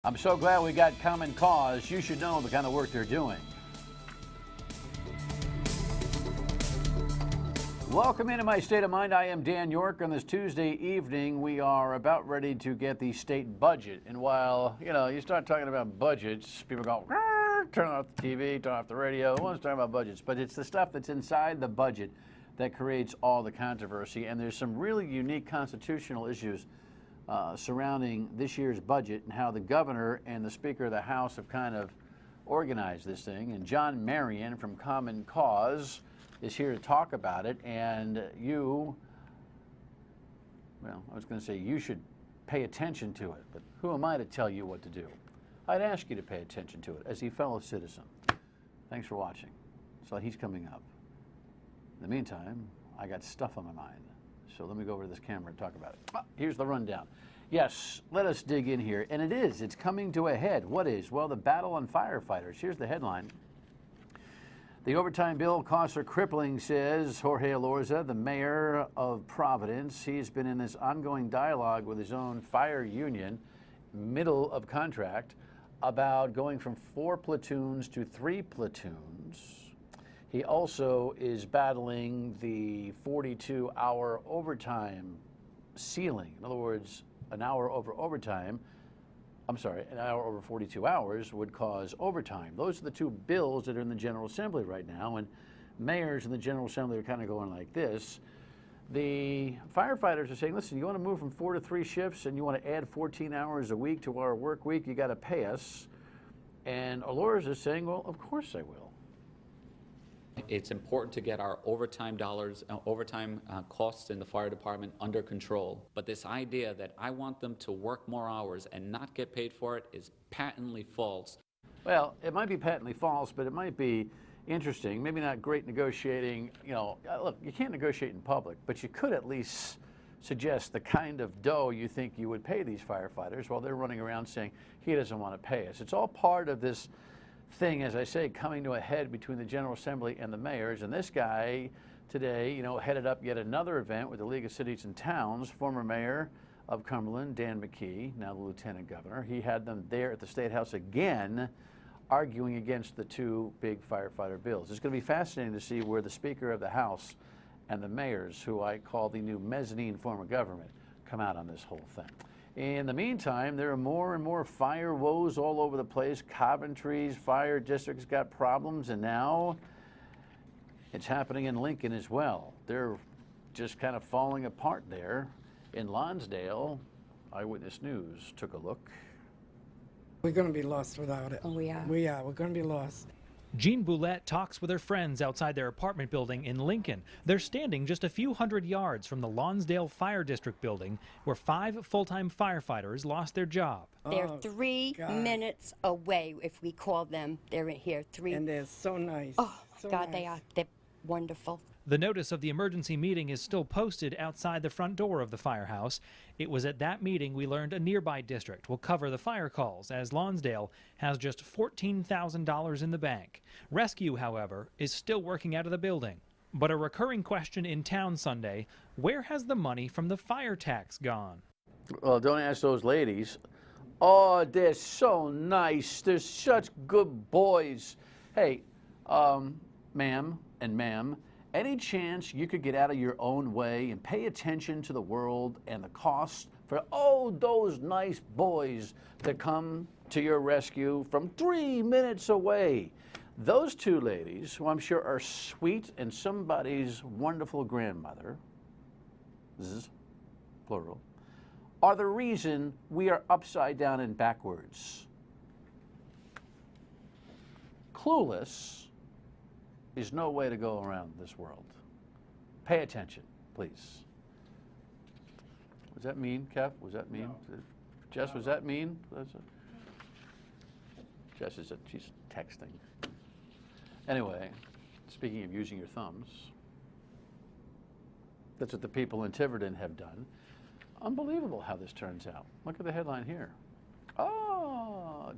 I'm so glad we got Common Cause. You should know the kind of work they're doing. Welcome into my State of Mind. I am Dan York. On this Tuesday evening, we are about ready to get the state budget. And while, you start talking about budgets, people go, turn off the TV, turn off the radio. Who wants to talk about budgets? But it's the stuff that's inside the budget that creates all the controversy. And there's some really unique constitutional issues surrounding this year's budget and how the governor and the Speaker of the House have kind of organized this thing. And John Marion from Common Cause is here to talk about it. And I was going to say you should pay attention to it, but who am I to tell you what to do? I'd ask you to pay attention to it as a fellow citizen. Thanks for watching. So he's coming up. In the meantime, I got stuff on my mind. So let me go over to this camera and talk about it. Here's the rundown. Yes, let us dig in here. And it's coming to a head. What is? Well, the battle on firefighters. Here's the headline. The overtime bill costs are crippling, says Jorge Elorza, the mayor of Providence. He's been in this ongoing dialogue with his own fire union, middle of contract, about going from 4 platoons to 3 platoons. He also is battling the 42-hour overtime ceiling. In other words, an hour over 42 hours would cause overtime. Those are the two bills that are in the General Assembly right now, and mayors in the General Assembly are kind of going like this. The firefighters are saying, listen, you want to move from 4 to 3 shifts and you want to add 14 hours a week to our work week, you got to pay us. And Elorza is saying, well, of course I will. It's important to get our overtime costs in the fire department under control. But this idea that I want them to work more hours and not get paid for it is patently false. Well, it might be patently false, but it might be interesting. Maybe not great negotiating. Look, you can't negotiate in public, but you could at least suggest the kind of dough you think you would pay these firefighters while they're running around saying he doesn't want to pay us. It's all part of this thing, as I say, coming to a head between the General Assembly and the mayors. And this guy today, headed up yet another event with the League of Cities and Towns, former mayor of Cumberland, Dan McKee, now the lieutenant governor. He had them there at the State House again, arguing against the 2 big firefighter bills. It's going to be fascinating to see where the Speaker of the House and the mayors, who I call the new mezzanine form of government, come out on this whole thing. In the meantime, there are more and more fire woes all over the place. Coventry's fire district's got problems, and now it's happening in Lincoln as well. They're just kind of falling apart there. In Lonsdale, Eyewitness News took a look. We're going to be lost without it. Oh, we are. We are. We're going to be lost. Jean Boulette talks with her friends outside their apartment building in Lincoln. They're standing just a few hundred yards from the Lonsdale Fire District building, where 5 full-time firefighters lost their job. They're 3 minutes away. If we call them, they're here 3. And they're so nice. Oh, my so God, nice. they are. They're wonderful. The notice of the emergency meeting is still posted outside the front door of the firehouse. It was at that meeting we learned a nearby district will cover the fire calls, as Lonsdale has just $14,000 in the bank. Rescue, however, is still working out of the building. But a recurring question in town Sunday, where has the money from the fire tax gone? Well, don't ask those ladies. Oh, they're so nice. They're such good boys. Hey, ma'am and ma'am, any chance you could get out of your own way and pay attention to the world and the cost for, those nice boys that come to your rescue from 3 minutes away? Those 2 ladies, who I'm sure are sweet and somebody's wonderful grandmother, plural, are the reason we are upside down and backwards. Clueless is no way to go around this world. Pay attention, please. Was that mean, Kev? Was that mean? No. Jess, was that mean? Jess is she's texting. Anyway, speaking of using your thumbs, that's what the people in Tiverton have done. Unbelievable how this turns out. Look at the headline here.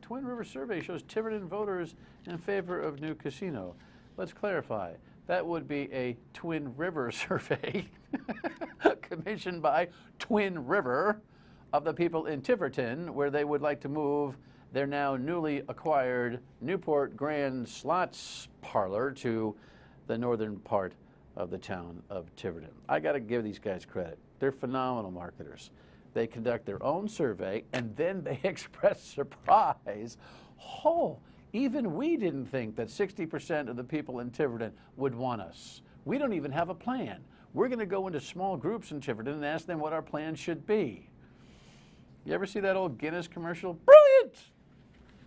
Twin River survey shows Tiverton voters in favor of new casino. Let's clarify. That would be a Twin River survey commissioned by Twin River of the people in Tiverton, where they would like to move their now newly acquired Newport Grand Slots Parlor to the northern part of the town of Tiverton. I got to give these guys credit. They're phenomenal marketers. They conduct their own survey and then they express surprise. Oh, even we didn't think that 60% of the people in Tiverton would want us. We don't even have a plan. We're going to go into small groups in Tiverton and ask them what our plan should be. You ever see that old Guinness commercial? Brilliant!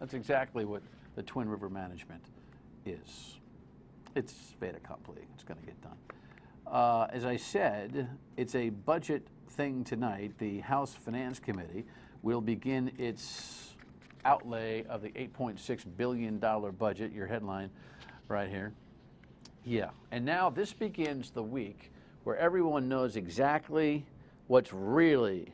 That's exactly what the Twin River management is. It's fait accompli. It's going to get done. As I said, it's a budget thing tonight. The House Finance Committee will begin its outlay of the $8.6 billion budget, your headline right here. Yeah, and now this begins the week where everyone knows exactly what's really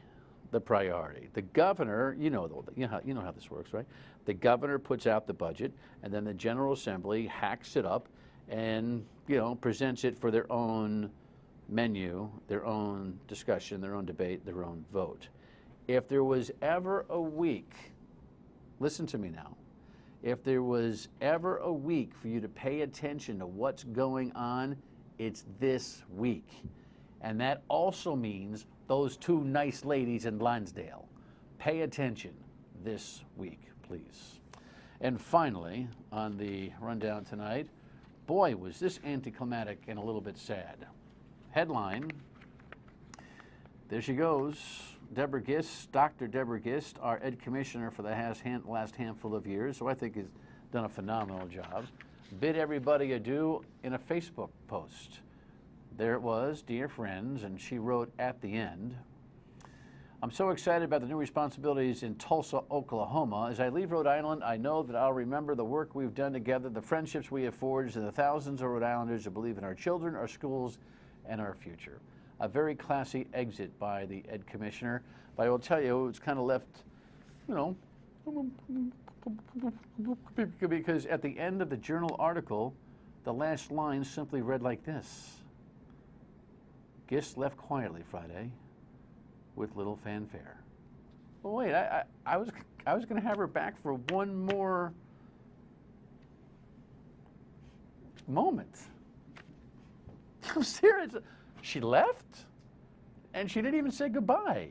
the priority. The governor, you know how this works, right? The governor puts out the budget, and then the General Assembly hacks it up and, presents it for their own menu, their own discussion, their own debate, their own vote. If there was ever a week, listen to me now, if there was ever a week for you to pay attention to what's going on, it's this week. And that also means those two nice ladies in Lonsdale. Pay attention this week, please. And finally, on the rundown tonight, boy, was this anticlimactic and a little bit sad. Headline, there she goes, Deborah Gist, Dr. Deborah Gist, our Ed Commissioner for the last handful of years, who I think has done a phenomenal job, bid everybody adieu in a Facebook post. There it was, dear friends, and she wrote at the end, I'm so excited about the new responsibilities in Tulsa, Oklahoma. As I leave Rhode Island, I know that I'll remember the work we've done together, the friendships we have forged, and the thousands of Rhode Islanders who believe in our children, our schools, and our future. A very classy exit by the Ed Commissioner, but I will tell you, it's kind of left, because at the end of the Journal article, the last line simply read like this. Gist left quietly Friday with little fanfare. Well, wait, I was going to have her back for one more moment. I'm serious. She left, and she didn't even say goodbye.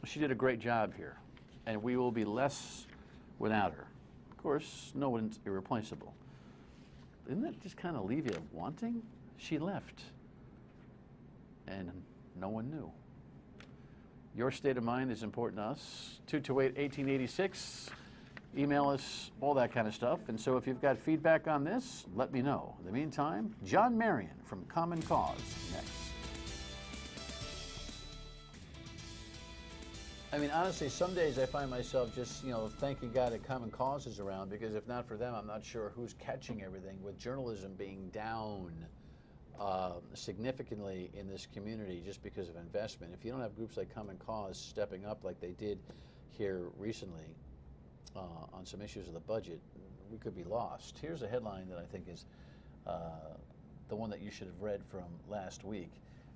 She did a great job here, and we will be less without her. Of course, no one's irreplaceable. Didn't that just kind of leave you wanting? She left, and no one knew. Your state of mind is important to us. 228-1886. Email us, all that kind of stuff. And so if you've got feedback on this, let me know. In the meantime, John Marion from Common Cause next. I mean, honestly, some days I find myself just, thanking God that Common Cause is around, because if not for them, I'm not sure who's catching everything. With journalism being down significantly in this community just because of investment, if you don't have groups like Common Cause stepping up like they did here recently on some issues of the budget, we could be lost. Here's a headline that I think is the one that you should have read from last week.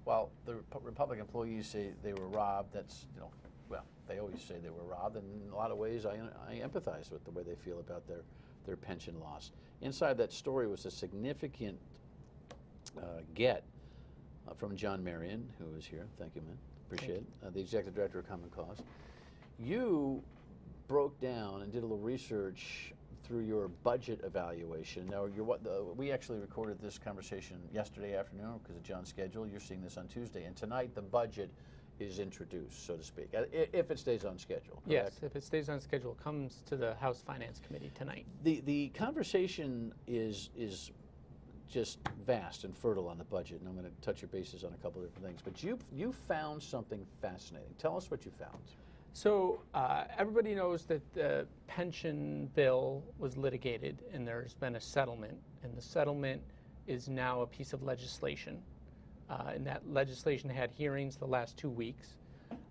While the Republican employees say they were robbed, that's, well, they always say they were robbed, and in a lot of ways I empathize with the way they feel about their pension loss. Inside that story was a significant get from John Marion, who is here. Thank you, man. Appreciate it. The Executive Director of Common Cause. You broke down and did a little research through your budget evaluation. Now, we actually recorded this conversation yesterday afternoon because of John's schedule. You're seeing this on Tuesday, and tonight the budget is introduced, so to speak, if it stays on schedule. Correct? Yes, if it stays on schedule, it comes to the House Finance Committee tonight. The conversation is just vast and fertile on the budget, and I'm going to touch your bases on a couple of different things. But you found something fascinating. Tell us what you found. So everybody knows that the pension bill was litigated, and there's been a settlement, and the settlement is now a piece of legislation. And that legislation had hearings the last 2 weeks,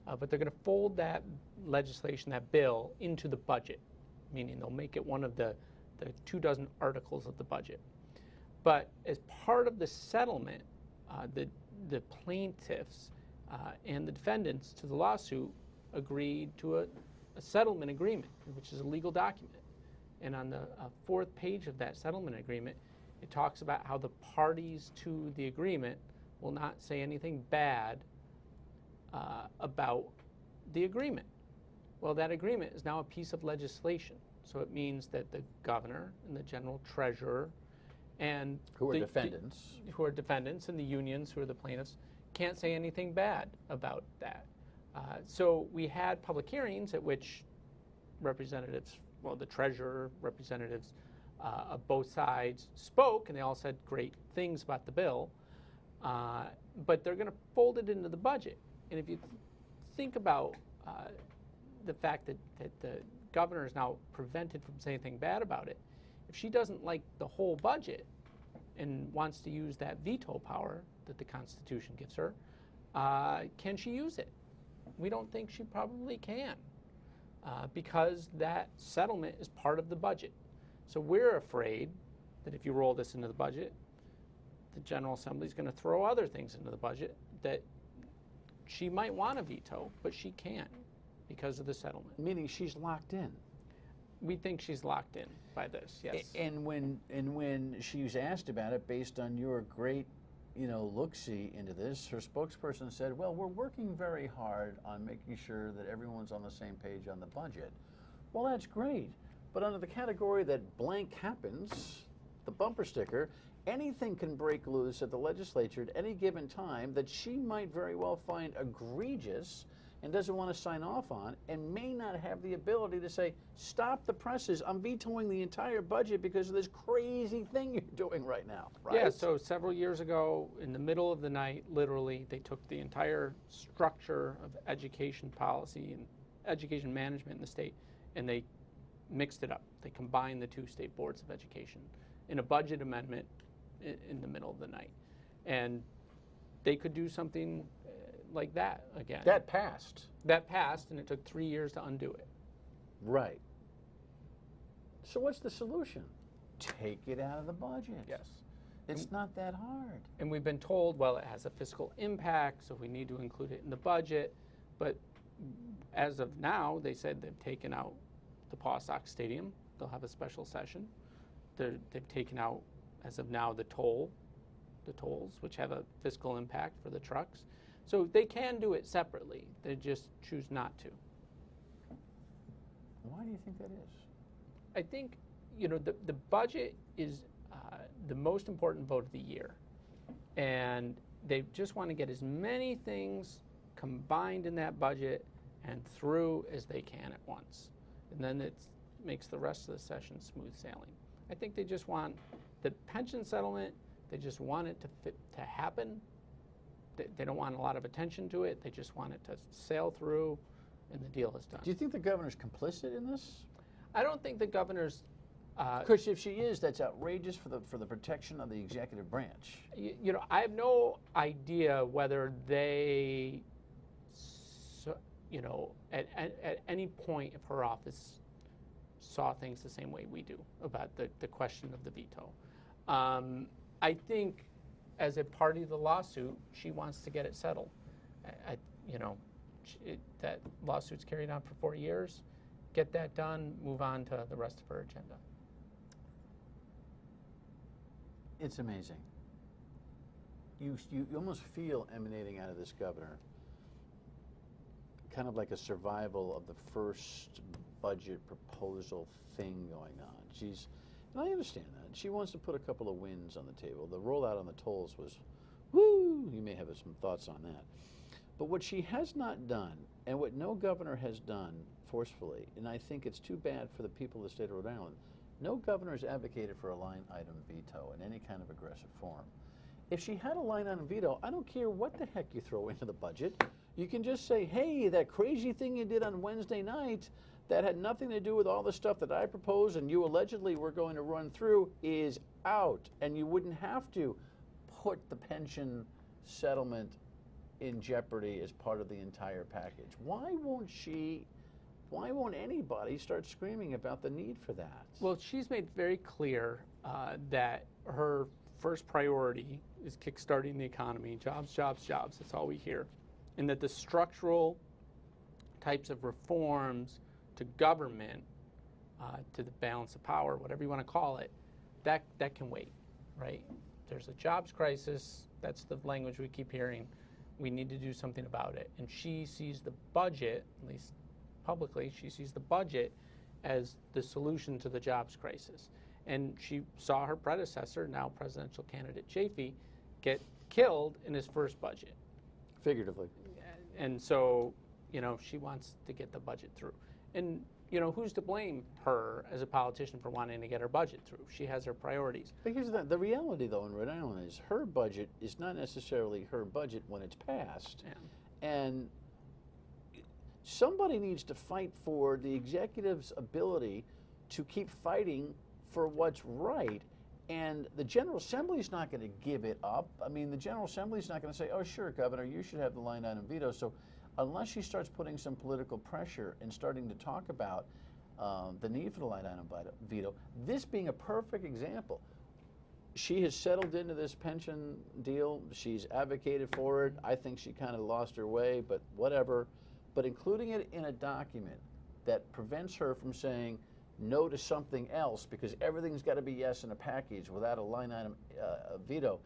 but they're going to fold that legislation, that bill, into the budget, meaning they'll make it one of the 24 articles of the budget. But as part of the settlement, the plaintiffs and the defendants to the lawsuit agreed to a a settlement agreement, which is a legal document. And on the fourth page of that settlement agreement, it talks about how the parties to the agreement will not say anything bad about the agreement. Well, that agreement is now a piece of legislation. So it means that the governor and the general treasurer and Who are the defendants and the unions who are the plaintiffs can't say anything bad about that. So we had public hearings at which representatives, well, the treasurer, representatives of both sides spoke, and they all said great things about the bill, but they're going to fold it into the budget. And if you think about the fact that the governor is now prevented from saying anything bad about it, if she doesn't like the whole budget and wants to use that veto power that the Constitution gives her, can she use it? We don't think she probably can, because that settlement is part of the budget. So we're afraid that if you roll this into the budget, the General Assembly is going to throw other things into the budget that she might want to veto, but she can't because of the settlement. Meaning she's locked in. We think she's locked in by this, yes. And when she was asked about it, based on your great, look-see into this, her spokesperson said, well, we're working very hard on making sure that everyone's on the same page on the budget. Well, that's great. But under the category that blank happens, the bumper sticker, anything can break loose at the legislature at any given time that she might very well find egregious and doesn't want to sign off on, and may not have the ability to say, stop the presses, I'm vetoing the entire budget because of this crazy thing you're doing right now, right? Yeah, so several years ago, in the middle of the night, literally, they took the entire structure of education policy and education management in the state, and they mixed it up. They combined the two state boards of education in a budget amendment in the middle of the night. And they could do something like that again. That passed. That passed, and it took 3 years to undo it. Right. So what's the solution? Take it out of the budget. Yes. It's not that hard. And we've been told, well, it has a fiscal impact, so we need to include it in the budget. But as of now, they said they've taken out the Paw Sox Stadium. They'll have a special session. They've taken out, as of now, the tolls, which have a fiscal impact for the trucks. So they can do it separately. They just choose not to. Why do you think that is? I think, the budget is the most important vote of the year. And they just want to get as many things combined in that budget and through as they can at once. And then it makes the rest of the session smooth sailing. I think they just want the pension settlement, they just want it to happen. They don't want a lot of attention to it. They just want it to sail through, and the deal is done. Do you think the governor's complicit in this? I don't think the governor's... Because if she is, that's outrageous for the protection of the executive branch. I have no idea whether they, at any point of her office saw things the same way we do about the question of the veto. I think as a party to the lawsuit, she wants to get it settled. That lawsuit's carried on for 4 years. Get that done, move on to the rest of her agenda. It's amazing. You almost feel emanating out of this governor kind of like a survival of the first budget proposal thing going on. And I understand that. She wants to put a couple of wins on the table. The rollout on the tolls was, woo! You may have some thoughts on that. But what she has not done, and what no governor has done forcefully, and I think it's too bad for the people of the state of Rhode Island, no governor has advocated for a line item veto in any kind of aggressive form. If she had a line item veto, I don't care what the heck you throw into the budget. You can just say, hey, that crazy thing you did on Wednesday night that had nothing to do with all the stuff that I proposed and you allegedly were going to run through is out. And you wouldn't have to put the pension settlement in jeopardy as part of the entire package. Why won't anybody start screaming about the need for that? Well, she's made very clear that her first priority is kickstarting the economy, jobs, jobs, jobs. That's all we hear. And that the structural types of reforms to government, to the balance of power, whatever you want to call it, that can wait, right? There's a jobs crisis. That's the language we keep hearing. We need to do something about it. And she sees the budget, at least publicly, she sees the budget as the solution to the jobs crisis. And she saw her predecessor, now presidential candidate Chafee, get killed in his first budget. Figuratively. And so, you know, she wants to get the budget through. And, you know, who's to blame her as a politician for wanting to get her budget through? She has her priorities. But here's the reality, though, in Rhode Island is her budget is not necessarily her budget when it's passed. Yeah. And somebody needs to fight for the executive's ability to keep fighting for what's right. And the General Assembly is not going to give it up. I mean, the General Assembly is not going to say, oh, sure, Governor, you should have the line item veto. So unless she starts putting some political pressure and starting to talk about the need for the line item veto, this being a perfect example. She has settled into this pension deal. She's advocated for it. I think she kind of lost her way, but whatever. But including it in a document that prevents her from saying no to something else because everything's got to be yes in a package without a line item veto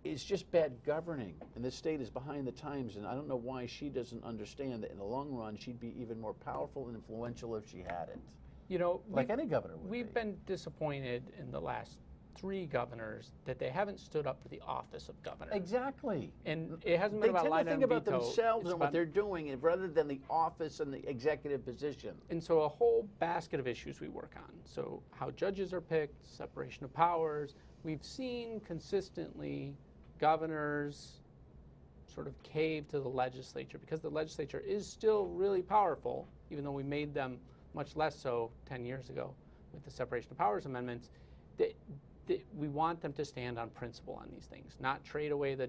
is just bad governing. And this state is behind the times, and I don't know why she doesn't understand that in the long run she'd be even more powerful and influential if she had it. You know, like any governor would We've been disappointed in the last 3 governors that they haven't stood up for the office of governor. Exactly. And it hasn't been about line item veto. They tend to think about veto. themselves It's and what they're doing rather than the office and the executive position. And so a whole basket of issues we work on. So how judges are picked, separation of powers. We've seen consistently governors sort of cave to the legislature because the legislature is still really powerful, even though we made them much less so 10 years ago with the separation of powers amendments. We want them to stand on principle on these things, not trade away the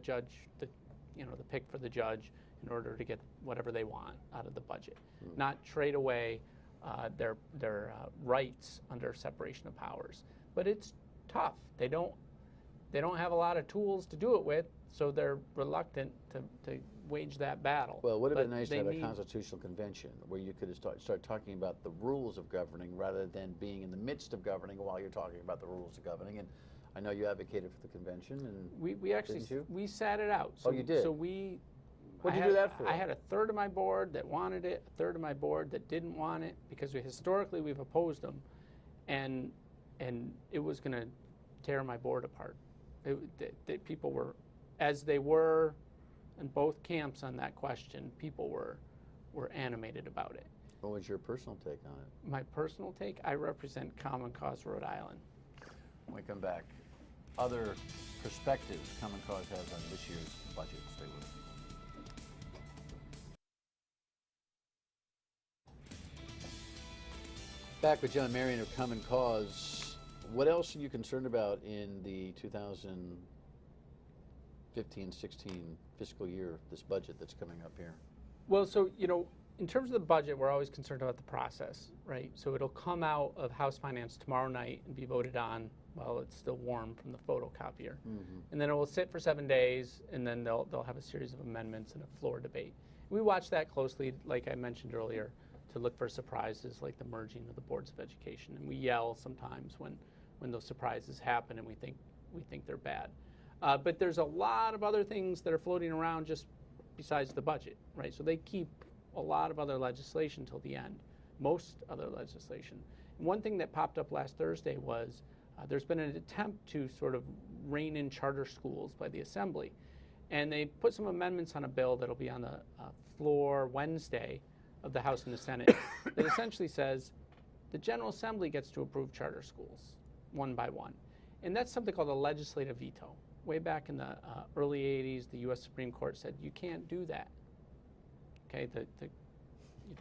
pick for the judge in order to get whatever they want out of the budget, not trade away their rights under separation of powers. But it's tough. They don't have a lot of tools to do it with, so they're reluctant to wage that battle. Well, it would have been nice to have a constitutional convention where you could start talking about the rules of governing rather than being in the midst of governing while you're talking about the rules of governing. And I know you advocated for the convention, and we actually we sat it out. So, oh, you did? So What'd you do that for? I had a third of my board that wanted it, a third of my board that didn't want it, because historically we've opposed them, and it was going to tear my board apart. People were, as they were in both camps on that question, people were animated about it. What was your personal take on it? My personal take? I represent Common Cause Rhode Island. When we come back, other perspectives Common Cause has on this year's budget. Stay with us. Back with John Marion of Common Cause. What else are you concerned about in the 2015-16 fiscal year, this budget that's coming up here? Well, so, you know, in terms of the budget, we're always concerned about the process, right? So it'll come out of House Finance tomorrow night and be voted on while it's still warm from the photocopier. Mm-hmm. And then it will sit for 7 days, and then they'll have a series of amendments and a floor debate. We watch that closely, like I mentioned earlier, to look for surprises like the merging of the boards of education. And we yell sometimes when those surprises happen and we think they're bad. But there's a lot of other things that are floating around just besides the budget, right? So they keep a lot of other legislation till the end, most other legislation. And one thing that popped up last Thursday was there's been an attempt to sort of rein in charter schools by the Assembly. And they put some amendments on a bill that'll be on the floor Wednesday of the House and the Senate that essentially says the General Assembly gets to approve charter schools one by one. And that's something called a legislative veto. Way back in the early 80s, the U.S. Supreme Court said you can't do that. Okay, the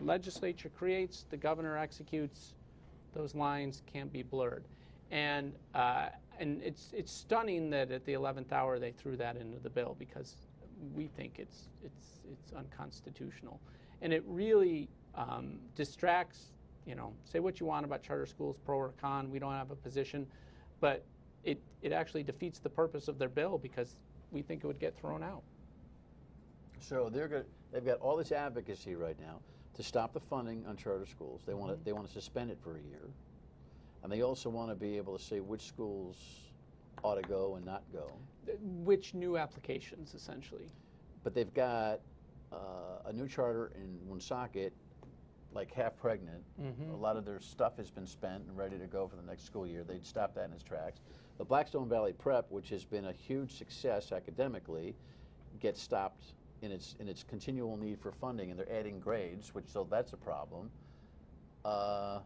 legislature creates, the governor executes. Those lines can't be blurred. And it's stunning that at the 11th hour they threw that into the bill because we think it's unconstitutional. And it really distracts, you know, say what you want about charter schools, pro or con, we don't have a position, but it actually defeats the purpose of their bill because we think it would get thrown out. So they've got all this advocacy right now, to stop the funding on charter schools. They want to suspend it for a year, and they also want to be able to say which schools ought to go and not go. Which new applications, essentially? But they've got a new charter in Woonsocket, like half pregnant. A lot of their stuff has been spent and ready to go for the next school year. They'd stop that in its tracks. The Blackstone Valley Prep, which has been a huge success academically, gets stopped in its continual need for funding, and they're adding grades, so that's a problem. All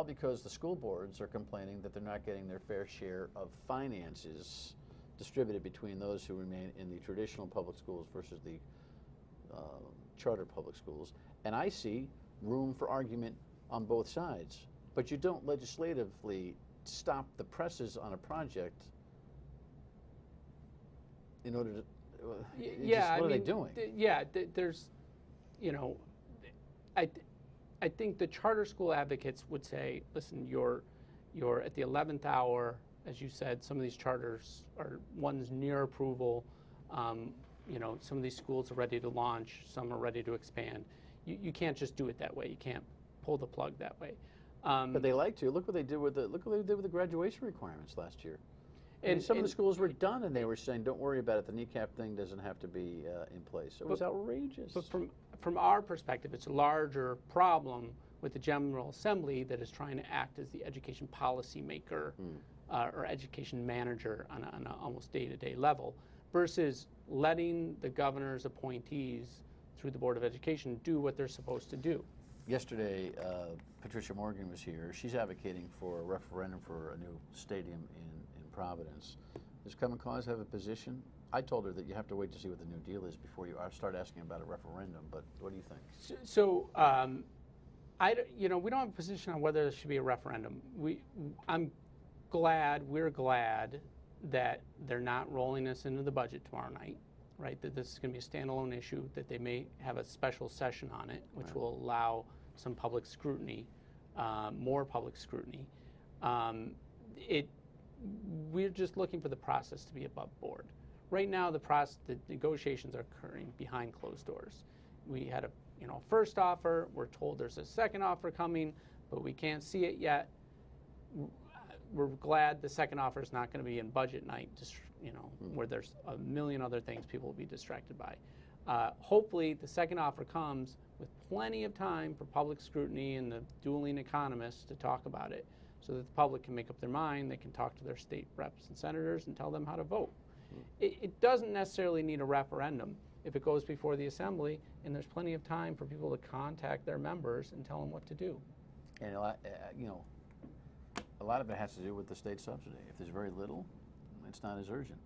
because the school boards are complaining that they're not getting their fair share of finances distributed between those who remain in the traditional public schools versus the charter public schools. And I see room for argument on both sides. But you don't legislatively stop the presses on a project in order to, what are they doing? There's, you know, I think the charter school advocates would say, listen, you're at the 11th hour. As you said, some of these charters are one's near approval. You know, some of these schools are ready to launch. Some are ready to expand. You can't just do it that way. You can't pull the plug that way. But they like to. Look what they did with the graduation requirements last year. And some of the schools were done, and they were saying, "Don't worry about it. The kneecap thing doesn't have to be in place." It was outrageous. But from our perspective, it's a larger problem with the General Assembly that is trying to act as the education policy maker or education manager on an almost day-to-day level, versus letting the governor's appointees through the Board of Education do what they're supposed to do. Yesterday, Patricia Morgan was here. She's advocating for a referendum for a new stadium in Providence. Does Common Cause have a position? I told her that you have to wait to see what the new deal is before you start asking about a referendum, but what do you think? So we don't have a position on whether there should be a referendum. We're glad that they're not rolling us into the budget tomorrow night, right? That this is going to be a standalone issue, that they may have a special session on it, which will allow some public scrutiny, more public scrutiny. We're just looking for the process to be above board. Right now, the negotiations are occurring behind closed doors. We had a first offer. We're told there's a second offer coming, but we can't see it yet. We're glad the second offer is not going to be in budget night, where there's a million other things people will be distracted by. Hopefully, the second offer comes with plenty of time for public scrutiny and the dueling economists to talk about it, so that the public can make up their mind. They can talk to their state reps and senators and tell them how to vote. It doesn't necessarily need a referendum if it goes before the Assembly, and there's plenty of time for people to contact their members and tell them what to do. And a lot of it has to do with the state subsidy. If there's very little, it's not as urgent.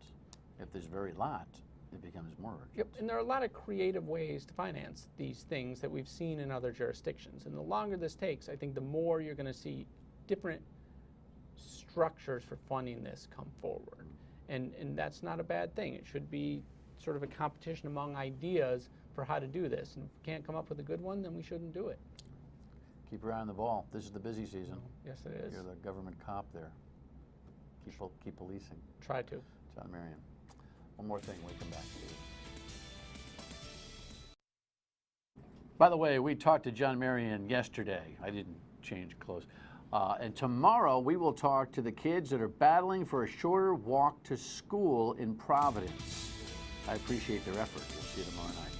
If there's very lot, it becomes more urgent. Yep, and there are a lot of creative ways to finance these things that we've seen in other jurisdictions. And the longer this takes, I think the more you're going to see different structures for funding this come forward. And that's not a bad thing. It should be sort of a competition among ideas for how to do this. And if we can't come up with a good one, then we shouldn't do it. Keep your eye on the ball. This is the busy season. Yes, it is. You're the government cop there. Keep policing. Try to. John Marion. One more thing when we come back. By the way, we talked to John Marion yesterday. I didn't change clothes. And tomorrow we will talk to the kids that are battling for a shorter walk to school in Providence. I appreciate their effort. We'll see you tomorrow night.